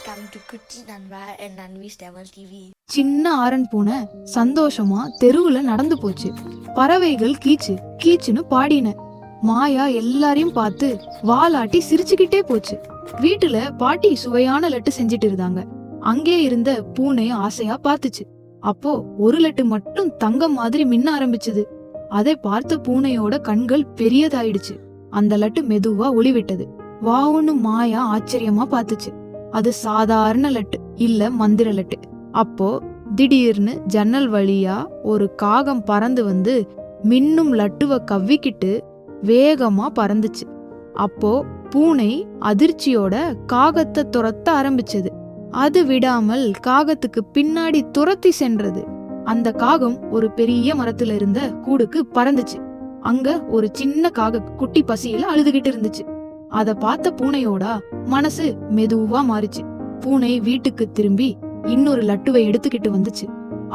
welcome to Kutti Nanva and Nanvi's Tamil TV. சின்ன ஆரன் பூனை சந்தோஷமா தெருவுல நடந்து போச்சு. பறவைகள் கீச்சு கீச்சுன்னு பாடின. மாயா எல்லாரையும் பார்த்து வாலாட்டி சிரிச்சுக்கிட்டே போச்சு. வீட்டுல பாட்டி சுவையான லட்டு செஞ்சிட்டு இருந்தாங்க. அங்கே இருந்த பூனை ஆசையா பார்த்துச்சு. அப்போ ஒரு லட்டு மட்டும் தங்கம் மாதிரி மின்ன ஆரம்பிச்சது. அதை பார்த்த பூனையோட கண்கள் பெரியதாயிடுச்சு. அந்த லட்டு மெதுவா ஒளிவிட்டது. வாவுன்னு மாயா ஆச்சரியமா பார்த்துச்சு. அது சாதாரண லட்டு இல்ல, மந்திர லட்டு. அப்போ திடீர்னு ஜன்னல் வழியா ஒரு காகம் பறந்து வந்து மின்னும் லட்டுவ கவ்விக்கிட்டு வேகமா பறந்துச்சு. அப்போ பூனை அதிர்ச்சியோட காகத்தை துரத்த ஆரம்பிச்சது. அது விடாமல் காகத்துக்கு பின்னாடி துரத்தி சென்றது. அந்த காகம் ஒரு பெரிய மரத்துல இருந்த கூடுக்கு பறந்துச்சு. அங்க ஒரு சின்ன காக குட்டி பசியில அழுதுகிட்டு இருந்துச்சு. அத பார்த்த பூனையோட மனசு மெதுவா மாறிச்சு. பூனை வீட்டுக்கு திரும்பி இன்னொரு லட்டுவை எடுத்துக்கிட்டு வந்துச்சு.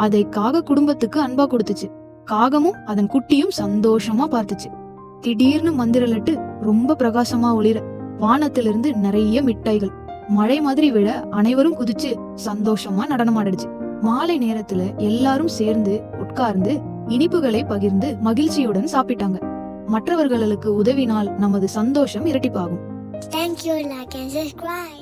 அதை காக குடும்பத்துக்கு அன்பா கொடுத்துச்சு. காகமும் அதன் குட்டியும் சந்தோஷமா பார்த்துச்சு. திடீர்னு மந்திர லட்டு ரொம்ப பிரகாசமா ஒளிர வானத்திலிருந்து நிறைய மிட்டாய்கள் மழை மாதிரி விழ அனைவரும் குதிச்சு சந்தோஷமா நடனமாடிடுச்சு. மாலை நேரத்துல எல்லாரும் சேர்ந்து உட்கார்ந்து இனிப்புகளை பகிர்ந்து மகிழ்ச்சியுடன் சாப்பிட்டாங்க. மற்றவர்களுக்கு உதவினால் நமது சந்தோஷம் இரட்டிப்பாகும். Thank you, like and subscribe.